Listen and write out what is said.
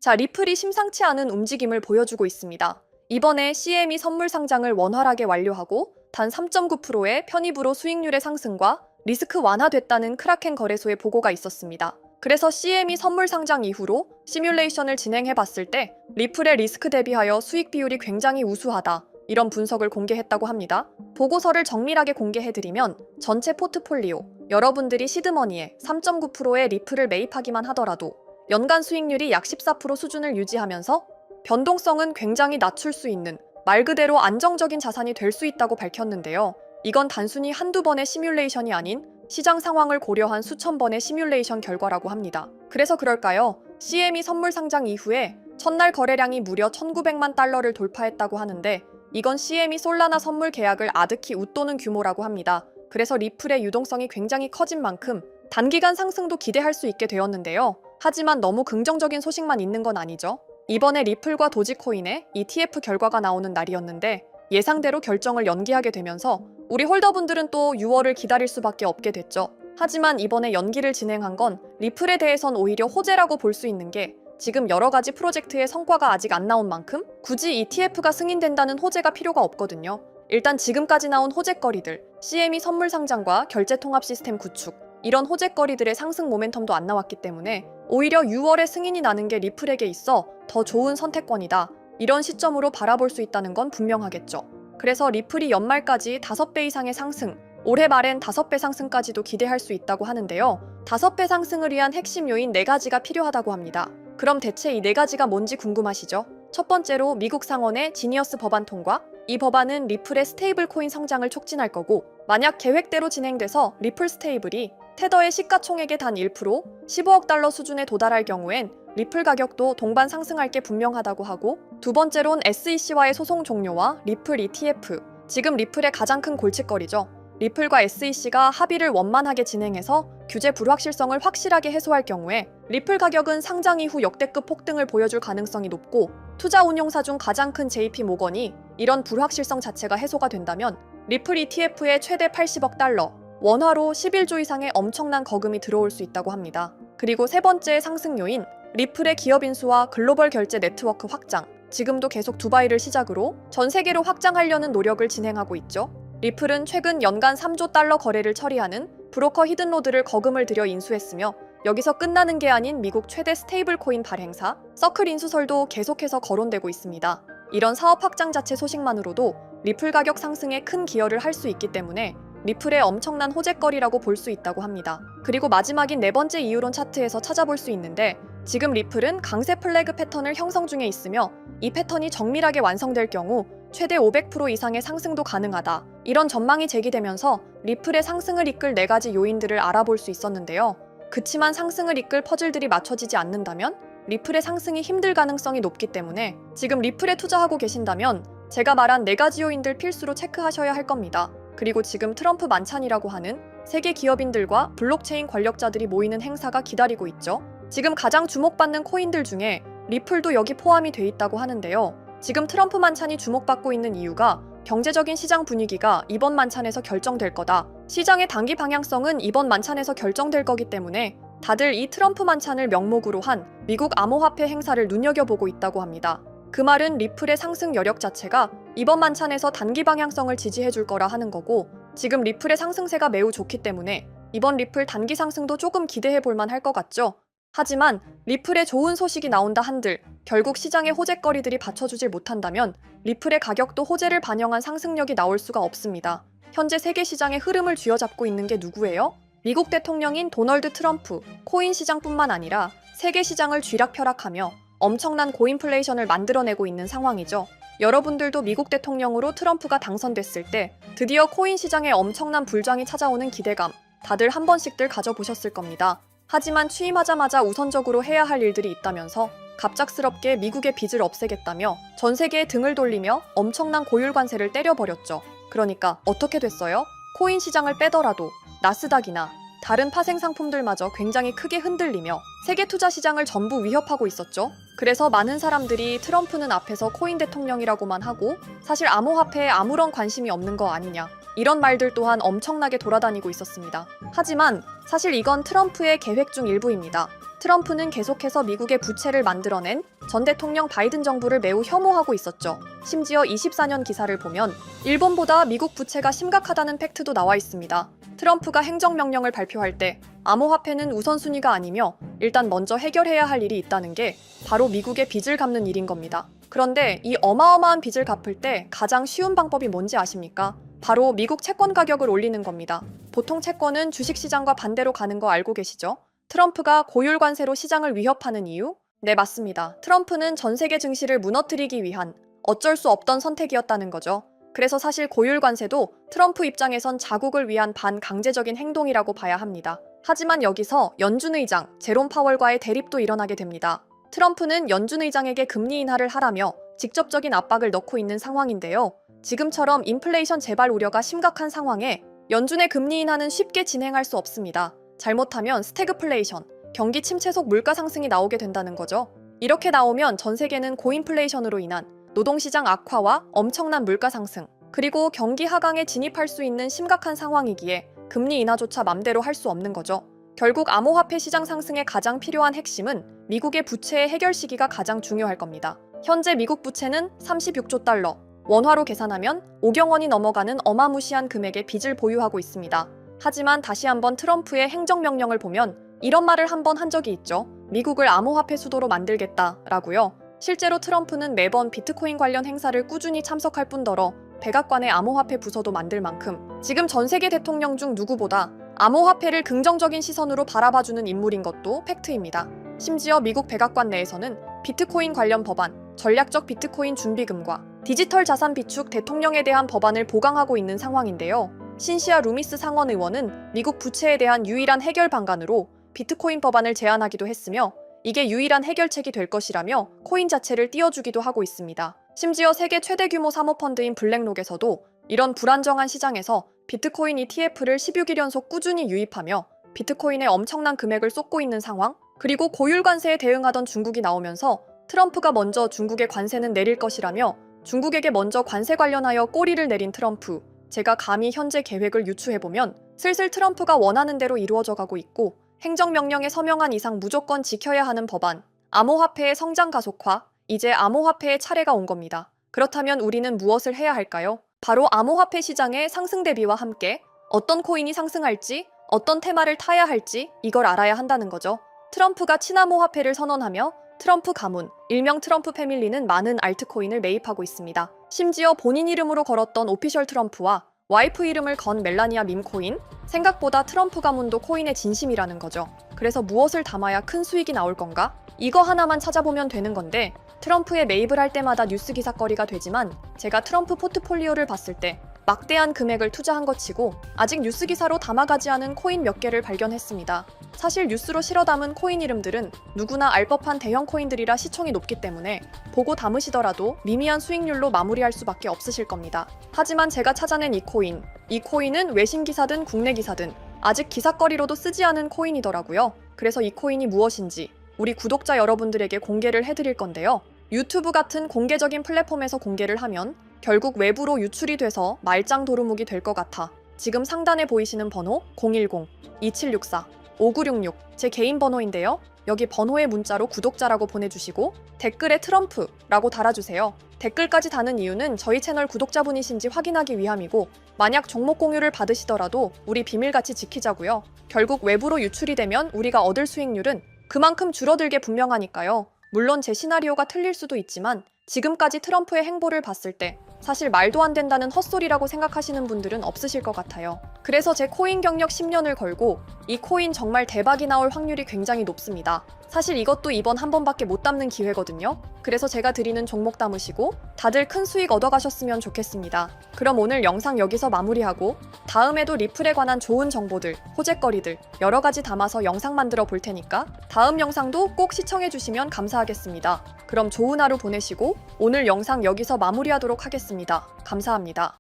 자, 리플이 심상치 않은 움직임을 보여주고 있습니다. 이번에 CME 선물 상장을 원활하게 완료하고 단 3.9%의 편입으로 수익률의 상승과 리스크 완화됐다는 크라켄 거래소의 보고가 있었습니다. 그래서 CME 선물 상장 이후로 시뮬레이션을 진행해 봤을 때 리플의 리스크 대비하여 수익 비율이 굉장히 우수하다, 이런 분석을 공개했다고 합니다. 보고서를 정밀하게 공개해드리면 전체 포트폴리오, 여러분들이 시드머니에 3.9%의 리플을 매입하기만 하더라도 연간 수익률이 약 14% 수준을 유지하면서 변동성은 굉장히 낮출 수 있는 말 그대로 안정적인 자산이 될 수 있다고 밝혔는데요. 이건 단순히 한두 번의 시뮬레이션이 아닌 시장 상황을 고려한 수천 번의 시뮬레이션 결과라고 합니다. 그래서 그럴까요? CME 선물 상장 이후에 첫날 거래량이 무려 1900만 달러를 돌파했다고 하는데 이건 CME 솔라나 선물 계약을 아득히 웃도는 규모라고 합니다. 그래서 리플의 유동성이 굉장히 커진 만큼 단기간 상승도 기대할 수 있게 되었는데요. 하지만 너무 긍정적인 소식만 있는 건 아니죠. 이번에 리플과 도지코인의 ETF 결과가 나오는 날이었는데 예상대로 결정을 연기하게 되면서 우리 홀더분들은 또 6월을 기다릴 수밖에 없게 됐죠. 하지만 이번에 연기를 진행한 건 리플에 대해선 오히려 호재라고 볼 수 있는 게 지금 여러 가지 프로젝트의 성과가 아직 안 나온 만큼 굳이 ETF가 승인된다는 호재가 필요가 없거든요. 일단 지금까지 나온 호재거리들, CME 선물 상장과 결제 통합 시스템 구축, 이런 호재거리들의 상승 모멘텀도 안 나왔기 때문에 오히려 6월에 승인이 나는 게 리플에게 있어 더 좋은 선택권이다, 이런 시점으로 바라볼 수 있다는 건 분명하겠죠. 그래서 리플이 연말까지 5배 이상의 상승, 올해 말엔 5배 상승까지도 기대할 수 있다고 하는데요. 5배 상승을 위한 핵심 요인 4가지가 필요하다고 합니다. 그럼 대체 이 4가지가 뭔지 궁금하시죠? 첫 번째로 미국 상원의 지니어스 법안 통과. 이 법안은 리플의 스테이블 코인 성장을 촉진할 거고, 만약 계획대로 진행돼서 리플 스테이블이 테더의 시가총액의 단 1%, 15억 달러 수준에 도달할 경우엔 리플 가격도 동반 상승할 게 분명하다고 하고, 두 번째론 SEC와의 소송 종료와 리플 ETF. 지금 리플의 가장 큰 골칫거리죠. 리플과 SEC가 합의를 원만하게 진행해서 규제 불확실성을 확실하게 해소할 경우에 리플 가격은 상장 이후 역대급 폭등을 보여줄 가능성이 높고, 투자 운용사 중 가장 큰 JP 모건이 이런 불확실성 자체가 해소가 된다면 리플 ETF에 최대 80억 달러, 원화로 11조 이상의 엄청난 거금이 들어올 수 있다고 합니다. 그리고 세 번째 상승 요인, 리플의 기업 인수와 글로벌 결제 네트워크 확장. 지금도 계속 두바이를 시작으로 전 세계로 확장하려는 노력을 진행하고 있죠. 리플은 최근 연간 3조 달러 거래를 처리하는 브로커 히든로드를 거금을 들여 인수했으며, 여기서 끝나는 게 아닌 미국 최대 스테이블 코인 발행사 서클 인수설도 계속해서 거론되고 있습니다. 이런 사업 확장 자체 소식만으로도 리플 가격 상승에 큰 기여를 할 수 있기 때문에 리플의 엄청난 호재거리라고 볼 수 있다고 합니다. 그리고 마지막인 네 번째 이유론 차트에서 찾아볼 수 있는데, 지금 리플은 강세 플래그 패턴을 형성 중에 있으며 이 패턴이 정밀하게 완성될 경우 최대 500% 이상의 상승도 가능하다, 이런 전망이 제기되면서 리플의 상승을 이끌 4가지 요인들을 알아볼 수 있었는데요. 그치만 상승을 이끌 퍼즐들이 맞춰지지 않는다면 리플의 상승이 힘들 가능성이 높기 때문에 지금 리플에 투자하고 계신다면 제가 말한 4가지 요인들 필수로 체크하셔야 할 겁니다. 그리고 지금 트럼프 만찬이라고 하는 세계 기업인들과 블록체인 권력자들이 모이는 행사가 기다리고 있죠. 지금 가장 주목받는 코인들 중에 리플도 여기 포함이 돼 있다고 하는데요. 지금 트럼프 만찬이 주목받고 있는 이유가 경제적인 시장 분위기가 이번 만찬에서 결정될 거다, 시장의 단기 방향성은 이번 만찬에서 결정될 거기 때문에 다들 이 트럼프 만찬을 명목으로 한 미국 암호화폐 행사를 눈여겨보고 있다고 합니다. 그 말은 리플의 상승 여력 자체가 이번 만찬에서 단기 방향성을 지지해줄 거라 하는 거고, 지금 리플의 상승세가 매우 좋기 때문에 이번 리플 단기 상승도 조금 기대해볼 만할 것 같죠? 하지만 리플에 좋은 소식이 나온다 한들 결국 시장의 호재거리들이 받쳐주질 못한다면 리플의 가격도 호재를 반영한 상승력이 나올 수가 없습니다. 현재 세계 시장의 흐름을 쥐어잡고 있는 게 누구예요? 미국 대통령인 도널드 트럼프. 코인 시장뿐만 아니라 세계 시장을 쥐락펴락하며 엄청난 고인플레이션을 만들어내고 있는 상황이죠. 여러분들도 미국 대통령으로 트럼프가 당선됐을 때 드디어 코인 시장에 엄청난 불장이 찾아오는 기대감 다들 한 번씩들 가져보셨을 겁니다. 하지만 취임하자마자 우선적으로 해야 할 일들이 있다면서 갑작스럽게 미국의 빚을 없애겠다며 전 세계에 등을 돌리며 엄청난 고율 관세를 때려버렸죠. 그러니까 어떻게 됐어요? 코인 시장을 빼더라도 나스닥이나 다른 파생 상품들마저 굉장히 크게 흔들리며 세계 투자 시장을 전부 위협하고 있었죠. 그래서 많은 사람들이 트럼프는 앞에서 코인 대통령이라고만 하고 사실 암호화폐에 아무런 관심이 없는 거 아니냐, 이런 말들 또한 엄청나게 돌아다니고 있었습니다. 하지만 사실 이건 트럼프의 계획 중 일부입니다. 트럼프는 계속해서 미국의 부채를 만들어낸 전 대통령 바이든 정부를 매우 혐오하고 있었죠. 심지어 24년 기사를 보면 일본보다 미국 부채가 심각하다는 팩트도 나와 있습니다. 트럼프가 행정명령을 발표할 때 암호화폐는 우선순위가 아니며 일단 먼저 해결해야 할 일이 있다는 게 바로 미국의 빚을 갚는 일인 겁니다. 그런데 이 어마어마한 빚을 갚을 때 가장 쉬운 방법이 뭔지 아십니까? 바로 미국 채권 가격을 올리는 겁니다. 보통 채권은 주식시장과 반대로 가는 거 알고 계시죠? 트럼프가 고율 관세로 시장을 위협하는 이유? 네, 맞습니다. 트럼프는 전 세계 증시를 무너뜨리기 위한 어쩔 수 없던 선택이었다는 거죠. 그래서 사실 고율 관세도 트럼프 입장에선 자국을 위한 반강제적인 행동이라고 봐야 합니다. 하지만 여기서 연준 의장 제롬 파월과의 대립도 일어나게 됩니다. 트럼프는 연준 의장에게 금리 인하를 하라며 직접적인 압박을 넣고 있는 상황인데요. 지금처럼 인플레이션 재발 우려가 심각한 상황에 연준의 금리 인하는 쉽게 진행할 수 없습니다. 잘못하면 스태그플레이션, 경기 침체 속 물가 상승이 나오게 된다는 거죠. 이렇게 나오면 전 세계는 고인플레이션으로 인한 노동시장 악화와 엄청난 물가 상승, 그리고 경기 하강에 진입할 수 있는 심각한 상황이기에 금리 인하조차 맘대로 할 수 없는 거죠. 결국 암호화폐 시장 상승에 가장 필요한 핵심은 미국의 부채의 해결 시기가 가장 중요할 겁니다. 현재 미국 부채는 36조 달러, 원화로 계산하면 5경 원이 넘어가는 어마무시한 금액의 빚을 보유하고 있습니다. 하지만 다시 한번 트럼프의 행정명령을 보면 이런 말을 한번 한 적이 있죠. 미국을 암호화폐 수도로 만들겠다라고요. 실제로 트럼프는 매번 비트코인 관련 행사를 꾸준히 참석할 뿐더러 백악관의 암호화폐 부서도 만들 만큼 지금 전 세계 대통령 중 누구보다 암호화폐를 긍정적인 시선으로 바라봐주는 인물인 것도 팩트입니다. 심지어 미국 백악관 내에서는 비트코인 관련 법안, 전략적 비트코인 준비금과 디지털 자산 비축 대통령에 대한 법안을 보강하고 있는 상황인데요. 신시아 루미스 상원 의원은 미국 부채에 대한 유일한 해결 방안으로 비트코인 법안을 제안하기도 했으며 이게 유일한 해결책이 될 것이라며 코인 자체를 띄워주기도 하고 있습니다. 심지어 세계 최대 규모 사모펀드인 블랙록에서도 이런 불안정한 시장에서 비트코인 ETF를 16일 연속 꾸준히 유입하며 비트코인에 엄청난 금액을 쏟고 있는 상황, 그리고 고율 관세에 대응하던 중국이 나오면서 트럼프가 먼저 중국의 관세는 내릴 것이라며 중국에게 먼저 관세 관련하여 꼬리를 내린 트럼프. 제가 감히 현재 계획을 유추해보면 슬슬 트럼프가 원하는 대로 이루어져 가고 있고 행정명령에 서명한 이상 무조건 지켜야 하는 법안, 암호화폐의 성장 가속화, 이제 암호화폐의 차례가 온 겁니다. 그렇다면 우리는 무엇을 해야 할까요? 바로 암호화폐 시장의 상승 대비와 함께 어떤 코인이 상승할지, 어떤 테마를 타야 할지 이걸 알아야 한다는 거죠. 트럼프가 친암호화폐를 선언하며 트럼프 가문, 일명 트럼프 패밀리는 많은 알트코인을 매입하고 있습니다. 심지어 본인 이름으로 걸었던 오피셜 트럼프와 와이프 이름을 건 멜라니아 밈코인, 생각보다 트럼프 가문도 코인의 진심이라는 거죠. 그래서 무엇을 담아야 큰 수익이 나올 건가? 이거 하나만 찾아보면 되는 건데 트럼프에 매입을 할 때마다 뉴스 기사거리가 되지만 제가 트럼프 포트폴리오를 봤을 때 막대한 금액을 투자한 것 치고 아직 뉴스 기사로 담아가지 않은 코인 몇 개를 발견했습니다. 사실 뉴스로 실어 담은 코인 이름들은 누구나 알 법한 대형 코인들이라 시총이 높기 때문에 보고 담으시더라도 미미한 수익률로 마무리할 수밖에 없으실 겁니다. 하지만 제가 찾아낸 이 코인은 외신 기사든 국내 기사든 아직 기사거리로도 쓰지 않은 코인이더라고요. 그래서 이 코인이 무엇인지 우리 구독자 여러분들에게 공개를 해드릴 건데요. 유튜브 같은 공개적인 플랫폼에서 공개를 하면 결국 외부로 유출이 돼서 말짱 도루묵이 될 것 같아 지금 상단에 보이시는 번호 010-2764-5966 제 개인 번호인데요. 여기 번호의 문자로 구독자라고 보내주시고 댓글에 트럼프라고 달아주세요. 댓글까지 다는 이유는 저희 채널 구독자분이신지 확인하기 위함이고 만약 종목 공유를 받으시더라도 우리 비밀같이 지키자고요. 결국 외부로 유출이 되면 우리가 얻을 수익률은 그만큼 줄어들게 분명하니까요. 물론 제 시나리오가 틀릴 수도 있지만 지금까지 트럼프의 행보를 봤을 때 사실 말도 안 된다는 헛소리라고 생각하시는 분들은 없으실 것 같아요. 그래서 제 코인 경력 10년을 걸고 이 코인 정말 대박이 나올 확률이 굉장히 높습니다. 사실 이것도 이번 한 번밖에 못 담는 기회거든요. 그래서 제가 드리는 종목 담으시고 다들 큰 수익 얻어가셨으면 좋겠습니다. 그럼 오늘 영상 여기서 마무리하고 다음에도 리플에 관한 좋은 정보들, 호재거리들 여러 가지 담아서 영상 만들어 볼 테니까 다음 영상도 꼭 시청해주시면 감사하겠습니다. 그럼 좋은 하루 보내시고 오늘 영상 여기서 마무리하도록 하겠습니다. 감사합니다.